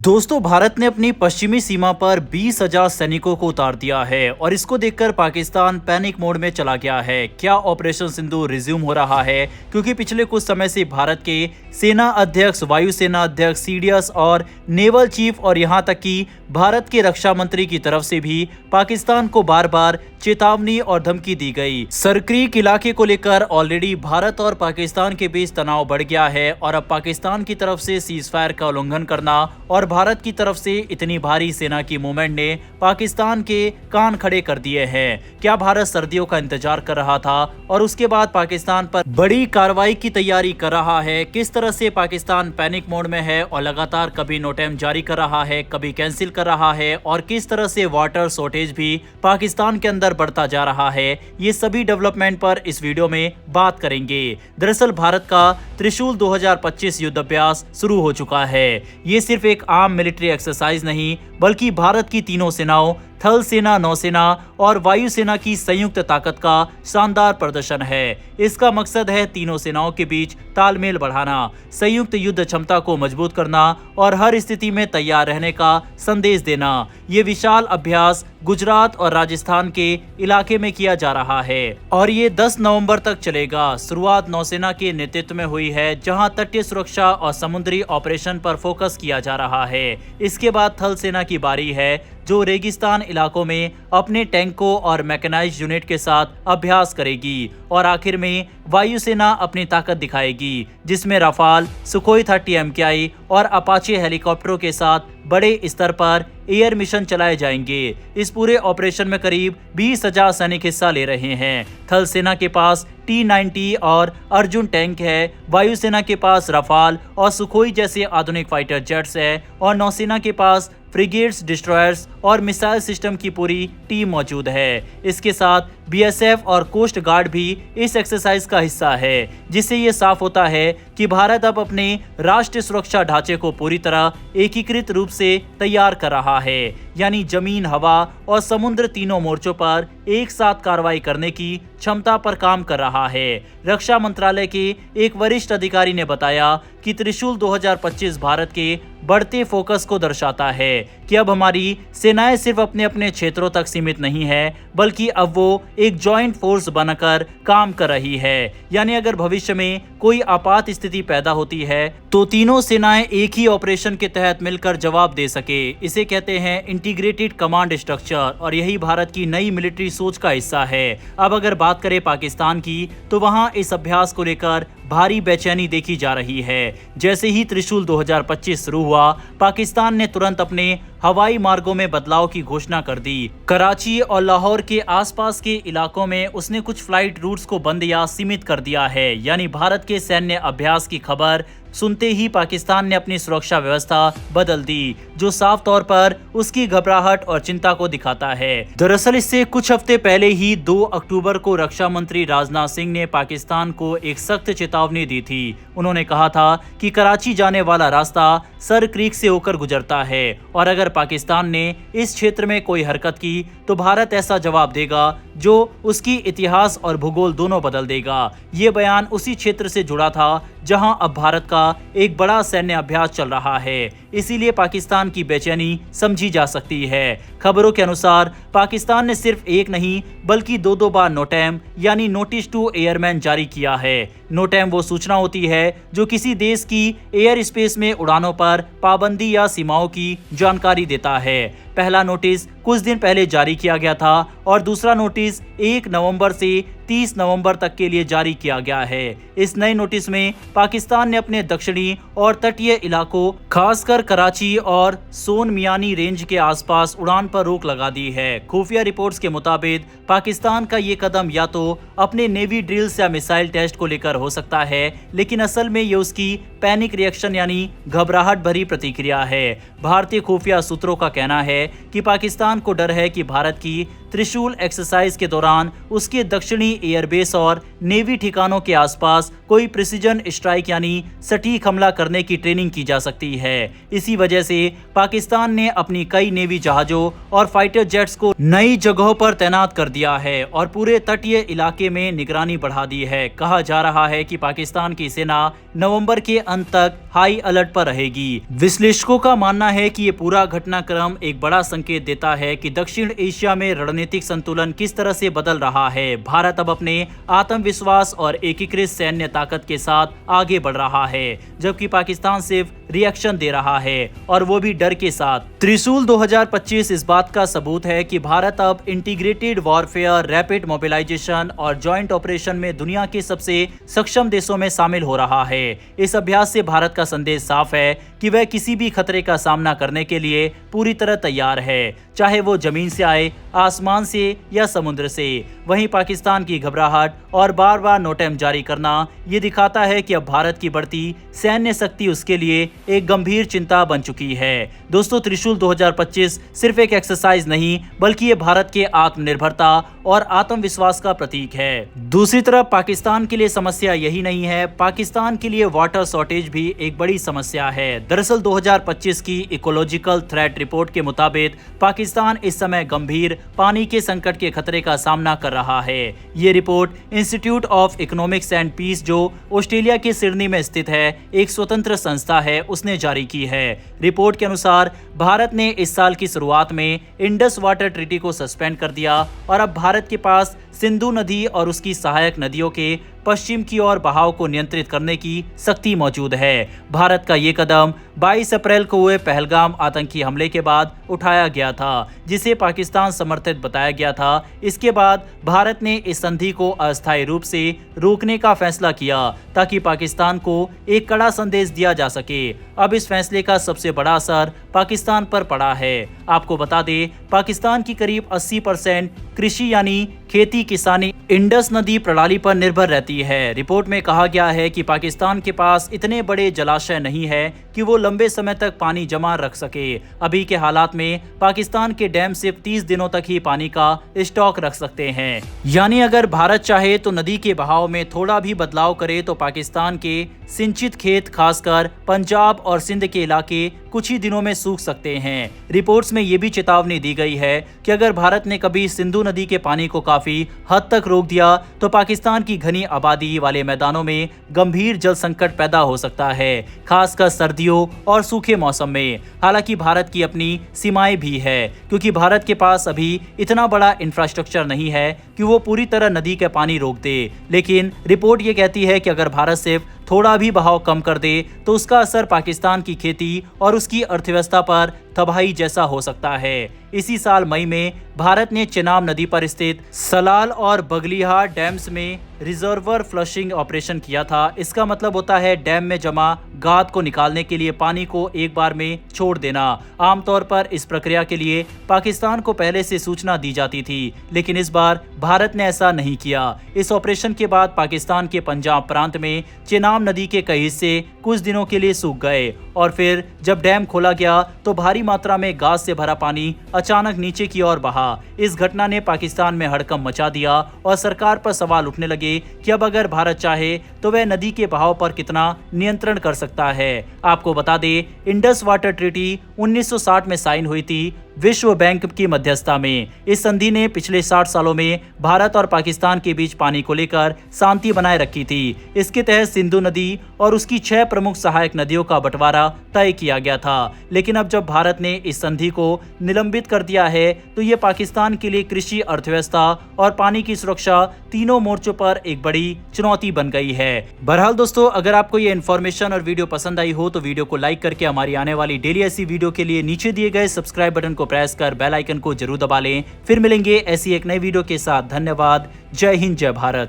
दोस्तों, भारत ने अपनी पश्चिमी सीमा पर 20,000 सैनिकों को उतार दिया है और इसको देखकर पाकिस्तान पैनिक मोड में चला गया है। क्या ऑपरेशन सिंधु रिज्यूम हो रहा है? क्योंकि पिछले कुछ समय से भारत के सेना अध्यक्ष, वायुसेना अध्यक्ष, सीडीएस और नेवल चीफ और यहां तक कि भारत के रक्षा मंत्री की तरफ से भी पाकिस्तान को बार बार चेतावनी और धमकी दी गई। सरक्रीक इलाके को लेकर ऑलरेडी भारत और पाकिस्तान के बीच तनाव बढ़ गया है और अब पाकिस्तान की तरफ से सीजफायर का उल्लंघन करना और भारत की तरफ से इतनी भारी सेना की मूवमेंट ने पाकिस्तान के कान खड़े कर दिए हैं। क्या भारत सर्दियों का इंतजार कर रहा था और उसके बाद पाकिस्तान पर बड़ी कार्रवाई की तैयारी कर रहा है? किस तरह से पाकिस्तान पैनिक मोड में है और लगातार कभी नोटैम जारी कर रहा है, कभी कैंसिल कर रहा है और किस तरह से वाटर शॉर्टेज भी पाकिस्तान के अंदर बढ़ता जा रहा है, ये सभी डेवलपमेंट पर इस वीडियो में बात करेंगे। दरअसल भारत का त्रिशूल 2025 युद्ध अभ्यास शुरू हो चुका है। ये सिर्फ एक आम मिलिट्री एक्सरसाइज नहीं बल्कि भारत की तीनों सेनाओं, थल सेना, नौसेना और वायुसेना की संयुक्त ताकत का शानदार प्रदर्शन है। इसका मकसद है तीनों सेनाओं के बीच तालमेल बढ़ाना, संयुक्त युद्ध क्षमता को मजबूत करना और हर स्थिति में तैयार रहने का संदेश देना। ये विशाल अभ्यास गुजरात और राजस्थान के इलाके में किया जा रहा है और ये 10 नवंबर तक चलेगा। शुरुआत नौसेना के नेतृत्व में हुई है, जहां तटीय सुरक्षा और समुद्री ऑपरेशन पर फोकस किया जा रहा है। इसके बाद थल सेना की बारी है, जो रेगिस्तान इलाकों में अपने टैंकों और मैकेनाइज्ड यूनिट के साथ अभ्यास करेगी और आखिर में वायुसेना अपनी ताकत दिखाएगी, जिसमें राफाल, सुखोई 30 MKI और अपाचे हेलीकॉप्टरों के साथ बड़े स्तर पर एयर मिशन चलाए जाएंगे। इस पूरे ऑपरेशन में करीब 20,000 सैनिक हिस्सा ले रहे हैं। थल सेना के पास T-90 और अर्जुन टैंक है, वायुसेना के पास राफाल और सुखोई जैसे आधुनिक फाइटर जेट्स है और नौसेना के पास फ्रिगेट्स, डिस्ट्रॉयर्स और मिसाइल सिस्टम की पूरी टीम मौजूद है। इसके साथ BSF और कोस्ट गार्ड भी इस एक्सरसाइज का हिस्सा है, जिससे ये साफ होता है कि भारत अब अपने राष्ट्रीय सुरक्षा ढांचे को पूरी तरह एकीकृत रूप से तैयार कर रहा है, यानी जमीन, हवा और समुद्र तीनों मोर्चों पर एक साथ कार्रवाई करने की क्षमता पर काम कर रहा है। रक्षा मंत्रालय के एक वरिष्ठ अधिकारी ने बताया कि त्रिशूल 2025 भारत के बढ़ते फोकस को दर्शाता है कि अब हमारी सेनाएं सिर्फ अपने अपने क्षेत्रों तक सीमित नहीं है, बल्कि अब वो एक जॉइंट फोर्स बनकर काम कर रही है। यानी अगर भविष्य में कोई आपात स्थिति पैदा होती है तो तीनों सेनाएं एक ही ऑपरेशन के तहत मिलकर जवाब दे सके। इसे कहते हैं इंटीग्रेटेड कमांड स्ट्रक्चर और यही भारत की नई मिलिट्री सोच का हिस्सा है। अब अगर बात करें पाकिस्तान की, तो वहां इस अभ्यास को लेकर भारी बेचैनी देखी जा रही है। जैसे ही त्रिशूल 2025 शुरू हुआ, पाकिस्तान ने तुरंत अपने हवाई मार्गों में बदलाव की घोषणा कर दी। कराची और लाहौर के आसपास के इलाकों में उसने कुछ फ्लाइट रूट्स को बंद या सीमित कर दिया है। यानी भारत के सैन्य अभ्यास की खबर सुनते ही पाकिस्तान ने अपनी सुरक्षा व्यवस्था बदल दी, जो साफ तौर पर उसकी घबराहट और चिंता को दिखाता है। दरअसल इससे कुछ हफ्ते पहले ही 2 अक्टूबर को रक्षा मंत्री राजनाथ सिंह ने पाकिस्तान को एक सख्त चेतावनी दी थी। उन्होंने कहा था कि कराची जाने वाला रास्ता सर क्रीक से होकर गुजरता है और अगर पाकिस्तान ने इस क्षेत्र में कोई हरकत की तो भारत ऐसा जवाब देगा जो उसकी इतिहास और भूगोल दोनों बदल देगा। ये बयान उसी क्षेत्र से जुड़ा था जहां अब भारत का एक बड़ा सैन्य अभ्यास चल रहा है, इसीलिए पाकिस्तान की बेचैनी समझी जा सकती है। खबरों के अनुसार पाकिस्तान ने सिर्फ एक नहीं बल्कि 2 बार नोटैम यानी नोटिस टू एयरमैन जारी किया है। नोटैम वो सूचना होती है जो किसी देश की एयर स्पेस में उड़ानों पर पाबंदी या सीमाओं की जानकारी देता है। पहला नोटिस कुछ दिन पहले जारी किया गया था और दूसरा नोटिस 1 नवंबर से 30 नवंबर तक के लिए जारी किया गया है। इस नए नोटिस में पाकिस्तान ने अपने दक्षिणी और तटीय इलाकों, खासकर कराची और सोन मियानी रेंज के आसपास उड़ान पर रोक लगा दी है। खुफिया रिपोर्ट्स के मुताबिक पाकिस्तान का ये कदम या तो अपने नेवी ड्रिल्स या मिसाइल टेस्ट को लेकर हो सकता है, लेकिन असल में ये उसकी पैनिक रिएक्शन यानी घबराहट भरी प्रतिक्रिया है। भारतीय खुफिया सूत्रों का कहना है कि पाकिस्तान को डर है कि भारत की त्रिशूल एक्सरसाइज के दौरान उसके दक्षिणी एयरबेस और नेवी ठिकानों के आसपास कोई प्रिसीजन स्ट्राइक यानी सटीक हमला करने की ट्रेनिंग की जा सकती है। इसी वजह से पाकिस्तान ने अपनी कई नेवी जहाजों और फाइटर जेट्स को नई जगहों पर तैनात कर दिया है और पूरे तटीय इलाके में निगरानी बढ़ा दी है। कहा जा रहा है कि पाकिस्तान की सेना नवंबर के अंत तक हाई अलर्ट पर रहेगी। विश्लेषकों का मानना है कि ये पूरा घटनाक्रम एक बड़ा संकेत देता है कि दक्षिण एशिया में रणनीतिक संतुलन किस तरह से बदल रहा है। भारत अब अपने आत्मविश्वास और एकीकृत सैन्य ताकत के साथ आगे बढ़ रहा है, जबकि पाकिस्तान सिर्फ रिएक्शन दे रहा है और वो भी डर के साथ। त्रिशूल 2025 इस बात का सबूत है कि भारत अब इंटीग्रेटेड वॉरफेयर, रैपिड मोबिलाइजेशन और जॉइंट ऑपरेशन में दुनिया के सबसे सक्षम देशों में शामिल हो रहा है। इस अभ्यास से भारत का संदेश साफ है कि वह किसी भी खतरे का सामना करने के लिए पूरी तरह तैयार है, चाहे वो जमीन से आए, आसमान से या समुद्र से। वहीं पाकिस्तान की घबराहट और बार बार नोटम जारी करना ये दिखाता है कि अब भारत की बढ़ती सैन्य शक्ति उसके लिए एक गंभीर चिंता बन चुकी है। दोस्तों, त्रिशूल 2025 सिर्फ एक एक्सरसाइज नहीं, बल्कि ये भारत के आत्मनिर्भरता और आत्मविश्वास का प्रतीक है। दूसरी तरफ पाकिस्तान के लिए समस्या यही नहीं है, पाकिस्तान के लिए वाटर शॉर्टेज भी एक बड़ी समस्या है। दरअसल 2025 की इकोलॉजिकल थ्रेट रिपोर्ट के मुताबिक पाकिस्तान इस समय गंभीर पानी के संकट के खतरे का सामना कर रहा है। ये report institute of economics and peace, जो ऑस्ट्रेलिया के सिडनी में स्थित है, एक स्वतंत्र संस्था है, उसने जारी की है। रिपोर्ट के अनुसार भारत ने इस साल की शुरुआत में इंडस वाटर ट्रीटी को सस्पेंड कर दिया और अब भारत के पास सिंधु नदी और उसकी सहायक नदियों के पश्चिम की ओर बहाव को नियंत्रित करने की शक्ति मौजूद है। भारत का ये कदम 22 अप्रैल को हुए पहलगाम आतंकी हमले के बाद उठाया गया था, जिसे पाकिस्तान समर्थित बताया गया था। इसके बाद भारत ने इस संधि को अस्थायी रूप से रोकने का फैसला किया ताकि पाकिस्तान को एक कड़ा संदेश दिया जा सके। अब इस फैसले का सबसे बड़ा असर पाकिस्तान पर पड़ा है। आपको बता दें, पाकिस्तान की करीब 80% कृषि यानी खेती किसानी इंडस नदी प्रणाली पर निर्भर रहती है। रिपोर्ट में कहा गया है कि पाकिस्तान के पास इतने बड़े जलाशय नहीं है कि वो लंबे समय तक पानी जमा रख सके। अभी के हालात में पाकिस्तान के डैम सिर्फ 30 दिनों तक ही पानी का स्टॉक रख सकते हैं। यानी अगर भारत चाहे तो नदी के बहाव में थोड़ा भी बदलाव करे तो पाकिस्तान के सिंचित खेत, खासकर पंजाब और सिंध के इलाके, कुछ ही दिनों में सूख सकते हैं। रिपोर्ट्स में ये भी चेतावनी दी गई है कि अगर भारत ने कभी सिंधु नदी के पानी को काफी हद तक रोक दिया तो पाकिस्तान की घनी आबादी वाले मैदानों में गंभीर जल संकट पैदा हो सकता है, खासकर सर्दियों और सूखे मौसम में। हालांकि भारत की अपनी सीमाएं भी है, क्योंकि भारत के पास अभी इतना बड़ा इंफ्रास्ट्रक्चर नहीं है कि वो पूरी तरह नदी का पानी रोक दे। लेकिन रिपोर्ट ये कहती है कि अगर भारत सिर्फ थोड़ा भी बहाव कम कर दे तो उसका असर पाकिस्तान की खेती और उसकी अर्थव्यवस्था पर तबाही जैसा हो सकता है। इसी साल मई में भारत ने चेनाब नदी पर स्थित सलाल और बगलिहार डैम्स में रिजर्वर फ्लशिंग ऑपरेशन किया था। इसका मतलब होता है डैम में जमा गाद को निकालने के लिए पानी को एक बार में छोड़ देना। आमतौर पर इस प्रक्रिया के लिए पाकिस्तान को पहले से सूचना दी जाती थी, लेकिन इस बार भारत ने ऐसा नहीं किया। इस ऑपरेशन के बाद पाकिस्तान के पंजाब प्रांत में चेनाब नदी के कई हिस्से कुछ दिनों के लिए सूख गए और फिर जब डैम खोला गया तो भारी मात्रा में गाद से भरा पानी अचानक नीचे की ओर बहा। इस घटना ने पाकिस्तान में हड़कंप मचा दिया और सरकार पर सवाल उठने लगे कि अब अगर भारत चाहे तो वह नदी के बहाव पर कितना नियंत्रण कर सकता है। आपको बता दें, इंडस वाटर ट्रीटी 1960 में साइन हुई थी विश्व बैंक की मध्यस्थता में। इस संधि ने पिछले 60 सालों में भारत और पाकिस्तान के बीच पानी को लेकर शांति बनाए रखी थी। इसके तहत सिंधु नदी और उसकी 6 प्रमुख सहायक नदियों का बंटवारा तय किया गया था। लेकिन अब जब भारत ने इस संधि को निलंबित कर दिया है तो ये पाकिस्तान के लिए कृषि, अर्थव्यवस्था और पानी की सुरक्षा तीनों मोर्चों पर एक बड़ी चुनौती बन गई है। बहरहाल दोस्तों, अगर आपको ये इन्फॉर्मेशन और वीडियो पसंद आई हो तो वीडियो को लाइक करके हमारी आने वाली डेली ऐसी वीडियो के लिए नीचे दिए गए सब्सक्राइब बटन को प्रेस कर बेल आइकन को जरूर दबा लें। फिर मिलेंगे ऐसी एक नई वीडियो के साथ। धन्यवाद। जय हिंद, जय भारत।